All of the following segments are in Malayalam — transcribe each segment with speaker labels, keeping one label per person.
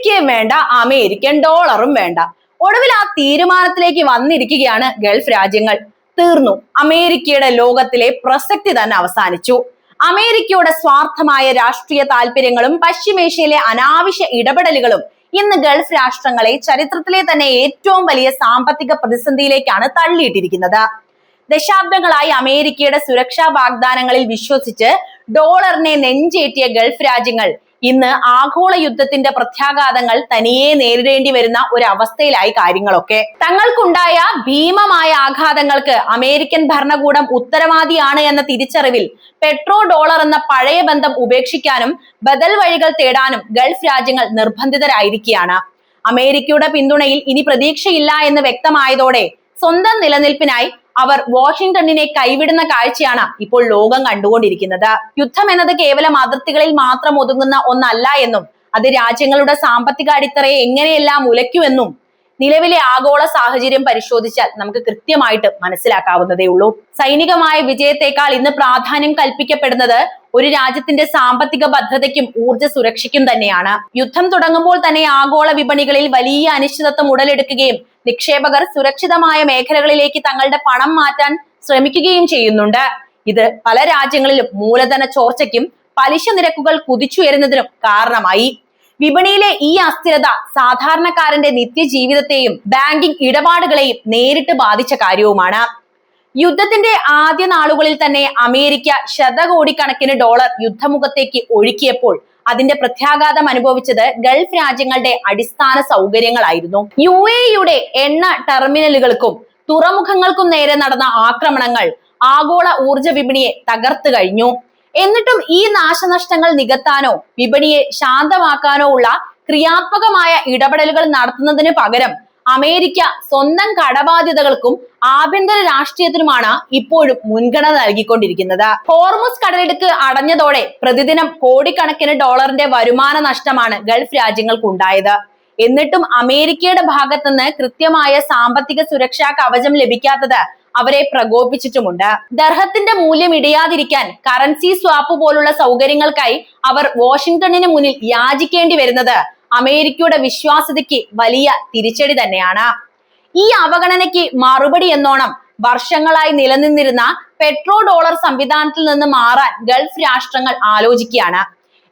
Speaker 1: അമേരിക്കയും വേണ്ട, അമേരിക്കൻ ഡോളറും വേണ്ട. ഒടുവിൽ ആ തീരുമാനത്തിലേക്ക് വന്നിരിക്കുകയാണ് ഗൾഫ് രാജ്യങ്ങൾ. തീർന്നു, അമേരിക്കയുടെ ലോകത്തിലെ പ്രസക്തി തന്നെ അവസാനിച്ചു. അമേരിക്കയുടെ സ്വാർത്ഥമായ രാഷ്ട്രീയ താല്പര്യങ്ങളും പശ്ചിമേഷ്യയിലെ അനാവശ്യ ഇടപെടലുകളും ഇന്ന് ഗൾഫ് രാഷ്ട്രങ്ങളെ ചരിത്രത്തിലെ തന്നെ ഏറ്റവും വലിയ സാമ്പത്തിക പ്രതിസന്ധിയിലേക്കാണ് തള്ളിയിട്ടിരിക്കുന്നത്. ദശാബ്ദങ്ങളായി അമേരിക്കയുടെ സുരക്ഷാ വാഗ്ദാനങ്ങളിൽ വിശ്വസിച്ച് ഡോളറിനെ നെഞ്ചേറ്റിയ ഗൾഫ് രാജ്യങ്ങൾ ഇന്ന് ആഗോള യുദ്ധത്തിന്റെ പ്രത്യാഘാതങ്ങൾ തനിയെ നേരിടേണ്ടി വരുന്ന ഒരു അവസ്ഥയിലായി കാര്യങ്ങളൊക്കെ. തങ്ങൾക്കുണ്ടായ ഭീമമായ ആഘാതങ്ങൾക്ക് അമേരിക്കൻ ഭരണകൂടം ഉത്തരവാദിയാണ് എന്ന തിരിച്ചറിവിൽ പെട്രോ ഡോളർ എന്ന പഴയ ബന്ധം ഉപേക്ഷിക്കാനും ബദൽ വഴികൾ തേടാനും ഗൾഫ് രാജ്യങ്ങൾ നിർബന്ധിതരായിരിക്കുകയാണ്. അമേരിക്കയുടെ പിന്തുണയിൽ ഇനി പ്രതീക്ഷയില്ല എന്ന് വ്യക്തമായതോടെ സ്വന്തം നിലനിൽപ്പിനായി അവർ വാഷിംഗ്ടണിനെ കൈവിടുന്ന കാഴ്ചയാണ് ഇപ്പോൾ ലോകം കണ്ടുകൊണ്ടിരിക്കുന്നത്. യുദ്ധം എന്നത് കേവലം അതിർത്തികളിൽ മാത്രം ഒതുങ്ങുന്ന ഒന്നല്ല എന്നും അത് രാജ്യങ്ങളുടെ സാമ്പത്തിക അടിത്തറയെ എങ്ങനെയെല്ലാം ഉലയ്ക്കുമെന്നും നിലവിലെ ആഗോള സാഹചര്യം പരിശോധിച്ചാൽ നമുക്ക് കൃത്യമായിട്ട് മനസ്സിലാക്കാവുന്നതേ ഉള്ളൂ. സൈനികമായ വിജയത്തെക്കാൾ ഇന്ന് പ്രാധാന്യം കൽപ്പിക്കപ്പെടുന്നത് ഒരു രാജ്യത്തിന്റെ സാമ്പത്തിക ഭദ്രതയ്ക്കും ഊർജ്ജ സുരക്ഷയ്ക്കും തന്നെയാണ്. യുദ്ധം തുടങ്ങുമ്പോൾ തന്നെ ആഗോള വിപണികളിൽ വലിയ അനിശ്ചിതത്വം ഉടലെടുക്കുകയും നിക്ഷേപകർ സുരക്ഷിതമായ മേഖലകളിലേക്ക് തങ്ങളുടെ പണം മാറ്റാൻ ശ്രമിക്കുകയും ചെയ്യുന്നുണ്ട്. ഇത് പല രാജ്യങ്ങളിലും മൂലധന ചോർച്ചയ്ക്കും പലിശ നിരക്കുകൾ കുതിച്ചുയരുന്നതിനും കാരണമായി. വിപണിയിലെ ഈ അസ്ഥിരത സാധാരണക്കാരന്റെ നിത്യജീവിതത്തെയും ബാങ്കിംഗ് ഇടപാടുകളെയും നേരിട്ട് ബാധിച്ച കാര്യവുമാണ്. യുദ്ധത്തിന്റെ ആദ്യ നാളുകളിൽ തന്നെ അമേരിക്ക ശതകോടിക്കണക്കിന് ഡോളർ യുദ്ധമുഖത്തേക്ക് ഒഴുക്കിയപ്പോൾ അതിന്റെ പ്രത്യാഘാതം അനുഭവിച്ചത് ഗൾഫ് രാജ്യങ്ങളുടെ അടിസ്ഥാന സൗകര്യങ്ങളായിരുന്നു. UAE-യുടെ എണ്ണ ടെർമിനലുകൾക്കും തുറമുഖങ്ങൾക്കും നേരെ നടന്ന ആക്രമണങ്ങൾ ആഗോള ഊർജ വിപണിയെ തകർത്തു കഴിഞ്ഞു. എന്നിട്ടും ഈ നാശനഷ്ടങ്ങൾ നികത്താനോ വിപണിയെ ശാന്തമാക്കാനോ ഉള്ള ക്രിയാത്മകമായ ഇടപെടലുകൾ നടത്തുന്നതിന് പകരം അമേരിക്ക സ്വന്തം കടബാധ്യതകൾക്കും ആഭ്യന്തര രാഷ്ട്രീയത്തിനുമാണ് ഇപ്പോഴും മുൻഗണന നൽകിക്കൊണ്ടിരിക്കുന്നത്. ഹോർമുസ് കടലിടുക്ക് അടഞ്ഞതോടെ പ്രതിദിനം കോടിക്കണക്കിന് ഡോളറിന്റെ വരുമാന നഷ്ടമാണ് ഗൾഫ് രാജ്യങ്ങൾക്കുണ്ടായത്. എന്നിട്ടും അമേരിക്കയുടെ ഭാഗത്തുനിന്ന് കൃത്യമായ സാമ്പത്തിക സുരക്ഷാ കവചം ലഭിക്കാത്തത് അവരെ പ്രകോപിച്ചിട്ടുമുണ്ട്. ദർഹത്തിന്റെ മൂല്യം ഇടിയാതിരിക്കാൻ കറൻസി സ്വാപ്പ് പോലുള്ള സൗകര്യങ്ങൾക്കായി അവർ വാഷിംഗ്ടണിന് മുന്നിൽ യാചിക്കേണ്ടി വരുന്നത് അമേരിക്കയുടെ വിശ്വാസ്യതയ്ക്ക് വലിയ തിരിച്ചടി തന്നെയാണ്. ഈ അവഗണനയ്ക്ക് മറുപടി എന്നോണം വർഷങ്ങളായി നിലനിന്നിരുന്ന പെട്രോ ഡോളർ സംവിധാനത്തിൽ നിന്ന് മാറാൻ ഗൾഫ് രാഷ്ട്രങ്ങൾ ആലോചിക്കുകയാണ്.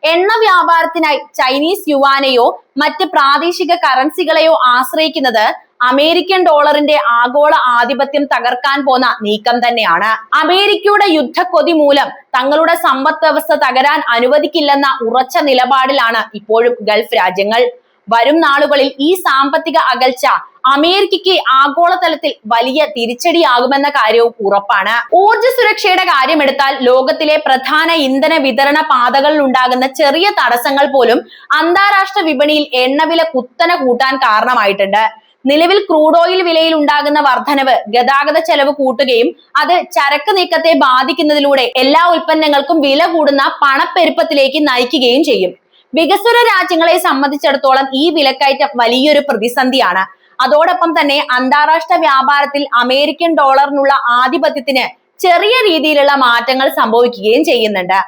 Speaker 1: എണ്ണ വ്യാപാരത്തിനായി ചൈനീസ് യുവാനെയോ മറ്റ് പ്രാദേശിക കറൻസികളെയോ ആശ്രയിക്കുന്നത് അമേരിക്കൻ ഡോളറിന്റെ ആഗോള ആധിപത്യം തകർക്കാൻ പോന്ന നീക്കം തന്നെയാണ്. അമേരിക്കയുടെ യുദ്ധക്കൊതി മൂലം തങ്ങളുടെ സമ്പദ് വ്യവസ്ഥ തകരാൻ അനുവദിക്കില്ലെന്ന ഉറച്ച നിലപാടിലാണ് ഇപ്പോഴും ഗൾഫ് രാജ്യങ്ങൾ. വരും നാളുകളിൽ ഈ സാമ്പത്തിക അകൽച്ച അമേരിക്കയ്ക്ക് ആഗോളതലത്തിൽ വലിയ തിരിച്ചടിയാകുമെന്ന കാര്യവും ഉറപ്പാണ്. ഊർജ്ജ സുരക്ഷയുടെ കാര്യമെടുത്താൽ ലോകത്തിലെ പ്രധാന ഇന്ധന വിതരണ പാതകളിൽ ഉണ്ടാകുന്ന ചെറിയ തടസ്സങ്ങൾ പോലും അന്താരാഷ്ട്ര വിപണിയിൽ എണ്ണവില കുത്തനെ കൂട്ടാൻ കാരണമായിട്ടുണ്ട്. നിലവിൽ ക്രൂഡ് ഓയിൽ വിലയിൽ ഉണ്ടാകുന്ന വർധനവ് ഗതാഗത ചെലവ് കൂട്ടുകയും അത് ചരക്ക് നീക്കത്തെ ബാധിക്കുന്നതിലൂടെ എല്ലാ ഉൽപ്പന്നങ്ങൾക്കും വില കൂടുന്ന പണപ്പെരുപ്പത്തിലേക്ക് നയിക്കുകയും ചെയ്യും. വികസ്വര രാജ്യങ്ങളെ സംബന്ധിച്ചിടത്തോളം ഈ വിലക്കയറ്റം വലിയൊരു പ്രതിസന്ധിയാണ്. അതോടൊപ്പം തന്നെ അന്താരാഷ്ട്ര വ്യാപാരത്തിൽ അമേരിക്കൻ ഡോളറിനുള്ള ആധിപത്യത്തിന് ചെറിയ രീതിയിലുള്ള മാറ്റങ്ങൾ സംഭവിക്കുകയും ചെയ്യുന്നുണ്ട്.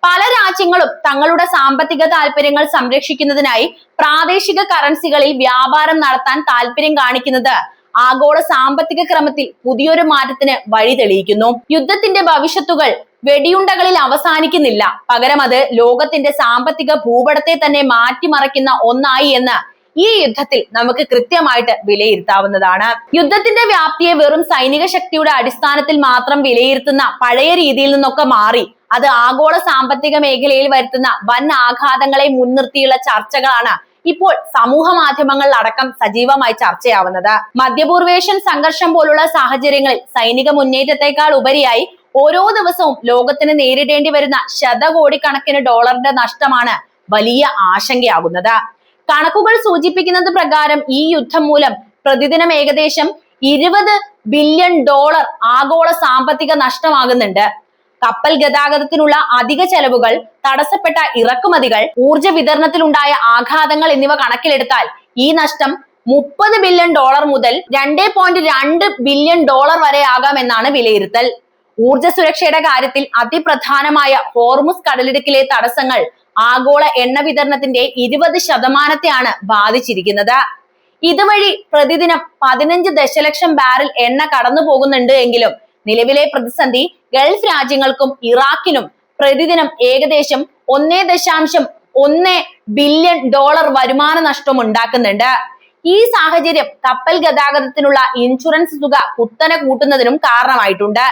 Speaker 1: പല രാജ്യങ്ങളും തങ്ങളുടെ സാമ്പത്തിക താല്പര്യങ്ങൾ സംരക്ഷിക്കുന്നതിനായി പ്രാദേശിക കറൻസികളിൽ വ്യാപാരം നടത്താൻ താല്പര്യം കാണിക്കുന്നത് ആഗോള സാമ്പത്തിക ക്രമത്തിൽ പുതിയൊരു മാറ്റത്തിന് വഴി തെളിയിക്കുന്നു. യുദ്ധത്തിന്റെ ഭവിഷ്യത്തുകൾ വെടിയുണ്ടകളിൽ അവസാനിക്കുന്നില്ല, പകരം അത് ലോകത്തിന്റെ സാമ്പത്തിക ഭൂപടത്തെ തന്നെ മാറ്റിമറിക്കുന്ന ഒന്നായി എന്ന് ഈ യുദ്ധത്തിൽ നമുക്ക് കൃത്യമായിട്ട് വിലയിരുത്താവുന്നതാണ്. യുദ്ധത്തിന്റെ വ്യാപ്തിയെ വെറും സൈനിക ശക്തിയുടെ അടിസ്ഥാനത്തിൽ മാത്രം വിലയിരുത്തുന്ന പഴയ രീതിയിൽ നിന്നൊക്കെ മാറി അത് ആഗോള സാമ്പത്തിക മേഖലയിൽ വരുത്തുന്ന വൻ ആഘാതങ്ങളെ മുൻനിർത്തിയുള്ള ചർച്ചകളാണ് ഇപ്പോൾ സമൂഹ മാധ്യമങ്ങളിൽ അടക്കം സജീവമായി ചർച്ചയാവുന്നത്. മധ്യപൂർവേഷ്യൻ സംഘർഷം പോലുള്ള സാഹചര്യങ്ങളിൽ സൈനിക മുന്നേറ്റത്തെക്കാൾ ഉപരിയായി ഓരോ ദിവസവും ലോകത്തിന് നേരിടേണ്ടി വരുന്ന ശതകോടിക്കണക്കിന് ഡോളറിന്റെ നഷ്ടമാണ് വലിയ ആശങ്കയാകുന്നത്. കണക്കുകൾ സൂചിപ്പിക്കുന്നത് പ്രകാരം ഈ യുദ്ധം മൂലം പ്രതിദിനം ഏകദേശം 20 ബില്യൺ ഡോളർ ആഗോള സാമ്പത്തിക നഷ്ടമാകുന്നുണ്ട്. കപ്പൽ ഗതാഗതത്തിനുള്ള അധിക ചെലവുകൾ, തടസ്സപ്പെട്ട ഇറക്കുമതികൾ, ഊർജ വിതരണത്തിലുണ്ടായ ആഘാതങ്ങൾ എന്നിവ കണക്കിലെടുത്താൽ ഈ നഷ്ടം 30 ബില്യൺ ഡോളർ മുതൽ 2.2 ബില്യൺ ഡോളർ വരെ ആകാമെന്നാണ് വിലയിരുത്തൽ. ഊർജ സുരക്ഷയുടെ കാര്യത്തിൽ അതിപ്രധാനമായ ഹോർമുസ് കടലിടുക്കിലെ തടസ്സങ്ങൾ ആഗോള എണ്ണ വിതരണത്തിന്റെ 20%ത്തെയാണ് ബാധിച്ചിരിക്കുന്നത്. ഇതുവഴി പ്രതിദിനം 15 ദശലക്ഷം ബാരൽ എണ്ണ കടന്നു പോകുന്നുണ്ട് എങ്കിലും നിലവിലെ പ്രതിസന്ധി ഗൾഫ് രാജ്യങ്ങൾക്കും ഇറാഖിനും പ്രതിദിനം ഏകദേശം 1.1 ബില്യൺ ഡോളർ വരുമാന നഷ്ടം ഉണ്ടാക്കുന്നുണ്ട്. ഈ സാഹചര്യം കപ്പൽ ഗതാഗതത്തിനുള്ള ഇൻഷുറൻസ് തുക കുത്തനെ കൂട്ടുന്നതിനും കാരണമായിട്ടുണ്ട്.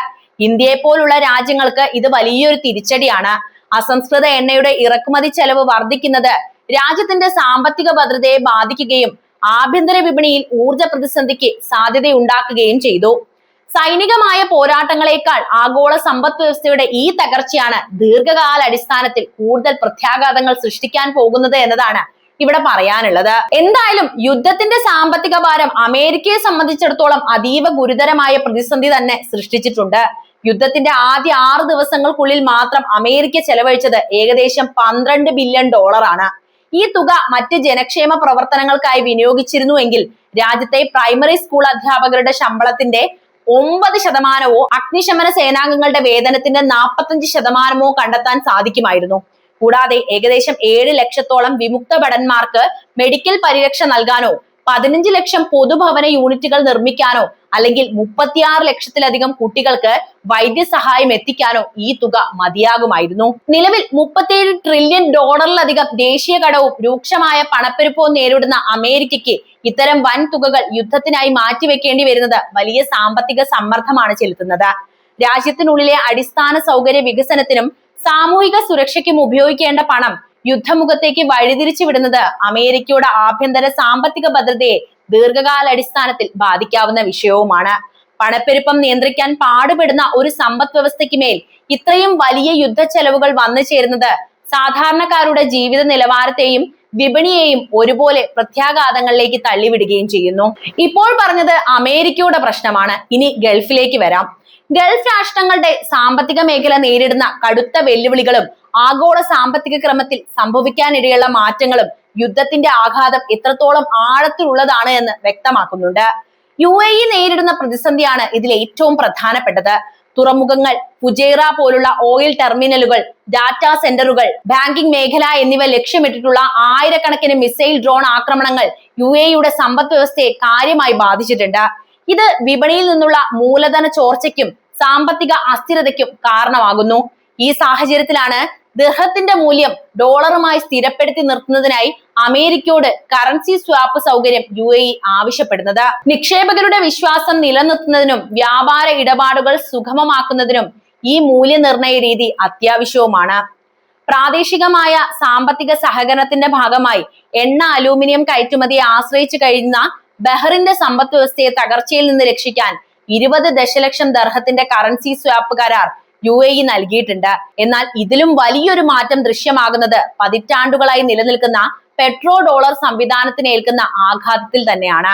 Speaker 1: ഇന്ത്യയെ പോലുള്ള രാജ്യങ്ങൾക്ക് ഇത് വലിയൊരു തിരിച്ചടിയാണ്. അസംസ്കൃത എണ്ണയുടെ ഇറക്കുമതി ചെലവ് വർദ്ധിക്കുന്നത് രാജ്യത്തിന്റെ സാമ്പത്തിക ഭദ്രതയെ ബാധിക്കുകയും ആഭ്യന്തര വിപണിയിൽ ഊർജ പ്രതിസന്ധിക്ക് സാധ്യതയുണ്ടാക്കുകയും ചെയ്തു. സൈനികമായ പോരാട്ടങ്ങളെക്കാൾ ആഗോള സമ്പദ് വ്യവസ്ഥയുടെ ഈ തകർച്ചയാണ് ദീർഘകാല അടിസ്ഥാനത്തിൽ കൂടുതൽ പ്രത്യാഘാതങ്ങൾ സൃഷ്ടിക്കാൻ പോകുന്നത് എന്നതാണ് ഇവിടെ പറയാനുള്ളത്. എന്തായാലും യുദ്ധത്തിന്റെ സാമ്പത്തിക ഭാരം അമേരിക്കയെ സംബന്ധിച്ചിടത്തോളം അതീവ ഗുരുതരമായ പ്രതിസന്ധി തന്നെ സൃഷ്ടിച്ചിട്ടുണ്ട്. യുദ്ധത്തിന്റെ ആദ്യ 6 ദിവസങ്ങൾക്കുള്ളിൽ മാത്രം അമേരിക്ക ചെലവഴിച്ചത് ഏകദേശം 12 ബില്യൺ ഡോളറാണ്. ഈ തുക മറ്റ് ജനക്ഷേമ പ്രവർത്തനങ്ങൾക്കായി വിനിയോഗിച്ചിരുന്നുവെങ്കിൽ രാജ്യത്തെ പ്രൈമറി സ്കൂൾ അധ്യാപകരുടെ ശമ്പളത്തിന്റെ 9%, അഗ്നിശമന സേനാംഗങ്ങളുടെ വേതനത്തിന്റെ 45% കണ്ടെത്താൻ സാധിക്കുമായിരുന്നു. കൂടാതെ ഏകദേശം 7 ലക്ഷത്തോളം വിമുക്ത ഭടന്മാർക്ക് മെഡിക്കൽ പരിരക്ഷ നൽകാനോ 15 ലക്ഷം പൊതുഭവന യൂണിറ്റുകൾ നിർമ്മിക്കാനോ അല്ലെങ്കിൽ 36 ലക്ഷത്തിലധികം കുട്ടികൾക്ക് വൈദ്യസഹായം എത്തിക്കാനോ ഈ തുക മതിയാകുമായിരുന്നു. നിലവിൽ 37 ട്രില്യൺ ഡോളറിലധികം ദേശീയ കടവും രൂക്ഷമായ പണപ്പെരുപ്പവും നേരിടുന്ന അമേരിക്കയ്ക്ക് ഇത്തരം വൻ തുകകൾ യുദ്ധത്തിനായി മാറ്റിവെക്കേണ്ടി വരുന്നത് വലിയ സാമ്പത്തിക സമ്മർദ്ദമാണ് ചെലുത്തുന്നത്. രാജ്യത്തിനുള്ളിലെ അടിസ്ഥാന സൗകര്യ വികസനത്തിനും സാമൂഹിക സുരക്ഷയ്ക്കും ഉപയോഗിക്കേണ്ട പണം യുദ്ധമുഖത്തേക്ക് വഴിതിരിച്ചു വിടുന്നത് അമേരിക്കയുടെ ആഭ്യന്തര സാമ്പത്തിക ഭദ്രതയെ ദീർഘകാലാടിസ്ഥാനത്തിൽ ബാധിക്കാവുന്ന വിഷയവുമാണ്. പണപ്പെരുപ്പം നിയന്ത്രിക്കാൻ പാടുപെടുന്ന ഒരു സമ്പദ് വ്യവസ്ഥയ്ക്ക് മേൽ ഇത്രയും വലിയ യുദ്ധ ചെലവുകൾ വന്നു ചേരുന്നത് സാധാരണക്കാരുടെ ജീവിത നിലവാരത്തെയും വിപണിയെയും ഒരുപോലെ പ്രത്യാഘാതങ്ങളിലേക്ക് തള്ളിവിടുകയും ചെയ്യുന്നു. ഇപ്പോൾ പറഞ്ഞത് അമേരിക്കയുടെ പ്രശ്നമാണ്. ഇനി ഗൾഫിലേക്ക് വരാം. ഗൾഫ് രാഷ്ട്രങ്ങളുടെ സാമ്പത്തിക മേഖല നേരിടുന്ന കടുത്ത വെല്ലുവിളികളും ആഗോള സാമ്പത്തിക ക്രമത്തിൽ സംഭവിക്കാനിടയുള്ള മാറ്റങ്ങളും യുദ്ധത്തിന്റെ ആഘാതം എത്രത്തോളം ആഴത്തിലുള്ളതാണ് എന്ന് വ്യക്തമാക്കുന്നുണ്ട്. UAE നേരിടുന്ന പ്രതിസന്ധിയാണ് ഇതിൽ ഏറ്റവും പ്രധാനപ്പെട്ടത്. തുറമുഖങ്ങൾ, ഫുജൈറ പോലുള്ള ഓയിൽ ടെർമിനലുകൾ, ഡാറ്റാ സെന്ററുകൾ, ബാങ്കിംഗ് മേഖല എന്നിവ ലക്ഷ്യമിട്ടിട്ടുള്ള ആയിരക്കണക്കിന് മിസൈൽ ഡ്രോൺ ആക്രമണങ്ങൾ UAEയുടെ സമ്പദ് വ്യവസ്ഥയെ കാര്യമായി ബാധിച്ചിട്ടുണ്ട്. ഇത് വിപണിയിൽ നിന്നുള്ള മൂലധന ചോർച്ചയ്ക്കും സാമ്പത്തിക അസ്ഥിരതയ്ക്കും കാരണമാകുന്നു. ഈ സാഹചര്യത്തിലാണ് ദിർഹത്തിന്റെ മൂല്യം ഡോളറുമായി സ്ഥിരപ്പെടുത്തി നിർത്തുന്നതിനായി അമേരിക്കയോട് കറൻസി സ്വാപ്പ് സൗകര്യം UAE ആവശ്യപ്പെടുന്നത്. നിക്ഷേപകരുടെ വിശ്വാസം നിലനിർത്തുന്നതിനും വ്യാപാര ഇടപാടുകൾ സുഗമമാക്കുന്നതിനും ഈ മൂല്യനിർണയ രീതി അത്യാവശ്യവുമാണ്. പ്രാദേശികമായ സാമ്പത്തിക സഹകരണത്തിന്റെ ഭാഗമായി എണ്ണ, അലൂമിനിയം കയറ്റുമതിയെ ആശ്രയിച്ചു കഴിയുന്ന ബഹ്റിന്റെ സമ്പദ് വ്യവസ്ഥയെ തകർച്ചയിൽ നിന്ന് രക്ഷിക്കാൻ 20 ദശലക്ഷം ദർഹത്തിന്റെ കറൻസി സ്വാപ്പ് കരാർ UAE നൽകിയിട്ടുണ്ട്. എന്നാൽ ഇതിലും വലിയൊരു മാറ്റം ദൃശ്യമാകുന്നത് പതിറ്റാണ്ടുകളായി നിലനിൽക്കുന്ന പെട്രോ ഡോളർ സംവിധാനത്തിന് ഏൽക്കുന്ന ആഘാതത്തിൽ തന്നെയാണ്.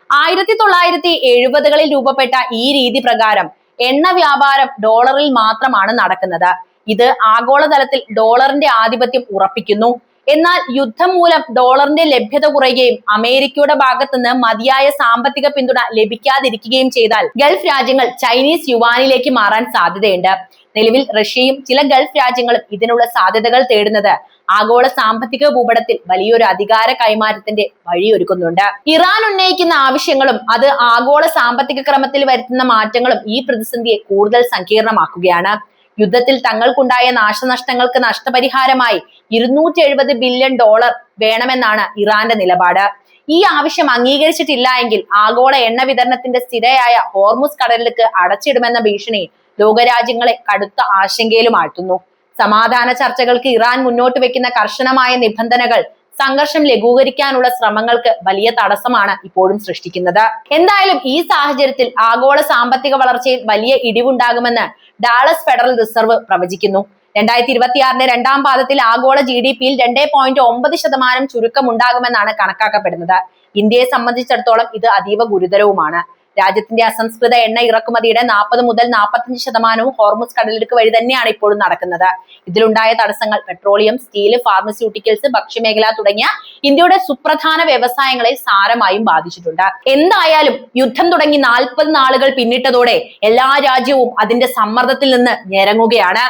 Speaker 1: 1970കളിൽ രൂപപ്പെട്ട ഈ രീതി പ്രകാരം എണ്ണ വ്യാപാരം ഡോളറിൽ മാത്രമാണ് നടക്കുന്നത്. ഇത് ആഗോളതലത്തിൽ ഡോളറിന്റെ ആധിപത്യം ഉറപ്പിക്കുന്നു. എന്നാൽ യുദ്ധം മൂലം ഡോളറിന്റെ ലഭ്യത കുറയുകയും അമേരിക്കയുടെ ഭാഗത്തുനിന്ന് മതിയായ സാമ്പത്തിക പിന്തുണ ലഭിക്കാതിരിക്കുകയും ചെയ്താൽ ഗൾഫ് രാജ്യങ്ങൾ ചൈനീസ് യുവാനിലേക്ക് മാറാൻ സാധ്യതയുണ്ട്. നിലവിൽ റഷ്യയും ചില ഗൾഫ് രാജ്യങ്ങളും ഇതിനുള്ള സാധ്യതകൾ തേടുന്നത് ആഗോള സാമ്പത്തിക ഭൂപടത്തിൽ വലിയൊരു അധികാര കൈമാറ്റത്തിന്റെ വഴിയൊരുക്കുന്നുണ്ട്. ഇറാൻ ഉന്നയിക്കുന്ന ആവശ്യങ്ങളും അത് ആഗോള സാമ്പത്തിക ക്രമത്തിൽ വരുത്തുന്ന മാറ്റങ്ങളും ഈ പ്രതിസന്ധിയെ കൂടുതൽ സങ്കീർണമാക്കുകയാണ്. യുദ്ധത്തിൽ തങ്ങൾക്കുണ്ടായ നാശനഷ്ടങ്ങൾക്ക് നഷ്ടപരിഹാരമായി 270 ബില്യൺ ഡോളർ വേണമെന്നാണ് ഇറാന്റെ നിലപാട്. ഈ ആവശ്യം അംഗീകരിച്ചിട്ടില്ല എങ്കിൽ ആഗോള എണ്ണ വിതരണത്തിന്റെ സ്ഥിരയായ ഹോർമുസ് കടലിടുക്ക് അടച്ചിടുമെന്ന ഭീഷണി ലോകരാജ്യങ്ങളെ കടുത്ത ആശങ്കയിലുമാഴ്ത്തുന്നു. സമാധാന ചർച്ചകൾക്ക് ഇറാൻ മുന്നോട്ട് വെക്കുന്ന കർശനമായ നിബന്ധനകൾ സംഘർഷം ലഘൂകരിക്കാനുള്ള ശ്രമങ്ങൾക്ക് വലിയ തടസ്സമാണ് ഇപ്പോഴും സൃഷ്ടിക്കുന്നത്. എന്തായാലും ഈ സാഹചര്യത്തിൽ ആഗോള സാമ്പത്തിക വളർച്ചയിൽ വലിയ ഇടിവുണ്ടാകുമെന്ന് ഡാളസ് ഫെഡറൽ റിസർവ് പ്രവചിക്കുന്നു. 2026 രണ്ടാം പാദത്തിൽ ആഗോള GDPയിൽ 2.9% ചുരുക്കം ഉണ്ടാകുമെന്നാണ് കണക്കാക്കപ്പെടുന്നത്. ഇന്ത്യയെ സംബന്ധിച്ചിടത്തോളം ഇത് അതീവ ഗുരുതരവുമാണ്. രാജ്യത്തിന്റെ അസംസ്കൃത എണ്ണ ഇറക്കുമതിയുടെ 40 മുതൽ 45% ഹോർമുസ് കടലിടുക്ക് വഴി തന്നെയാണ് ഇപ്പോഴും നടക്കുന്നത്. ഇതിലുണ്ടായ തടസ്സങ്ങൾ പെട്രോളിയം, സ്റ്റീല്, ഫാർമസ്യൂട്ടിക്കൽസ്, ഭക്ഷ്യമേഖല തുടങ്ങിയ ഇന്ത്യയുടെ സുപ്രധാന വ്യവസായങ്ങളെ സാരമായും ബാധിച്ചിട്ടുണ്ട്. എന്തായാലും യുദ്ധം തുടങ്ങി 40 നാളുകൾ പിന്നിട്ടതോടെ എല്ലാ രാജ്യവും അതിന്റെ സമ്മർദ്ദത്തിൽ നിന്ന് ഞെരങ്ങുകയാണ്.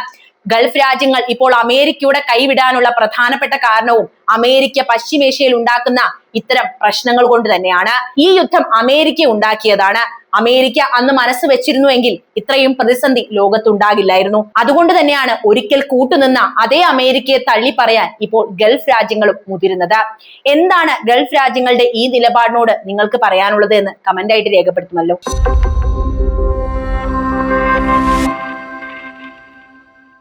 Speaker 1: ഗൾഫ് രാജ്യങ്ങൾ ഇപ്പോൾ അമേരിക്കയുടെ കൈവിടാനുള്ള പ്രധാനപ്പെട്ട കാരണവും അമേരിക്ക പശ്ചിമേഷ്യയിൽ ഉണ്ടാക്കുന്ന ഇത്തരം പ്രശ്നങ്ങൾ കൊണ്ട് തന്നെയാണ്. ഈ യുദ്ധം അമേരിക്ക ഉണ്ടാക്കിയതാണ്. അമേരിക്ക അന്ന് മനസ്സ് വെച്ചിരുന്നുവെങ്കിൽ ഇത്രയും പ്രതിസന്ധി ലോകത്തുണ്ടാകില്ലായിരുന്നു. അതുകൊണ്ട് തന്നെയാണ് ഒരിക്കൽ കൂട്ടുനിന്ന അതേ അമേരിക്കയെ തള്ളി പറയാൻ ഇപ്പോൾ ഗൾഫ് രാജ്യങ്ങളും മുതിരുന്നത്. എന്താണ് ഗൾഫ് രാജ്യങ്ങളുടെ ഈ നിലപാടിനോട് നിങ്ങൾക്ക് പറയാനുള്ളത് എന്ന് കമന്റ് ആയിട്ട് രേഖപ്പെടുത്തുമല്ലോ.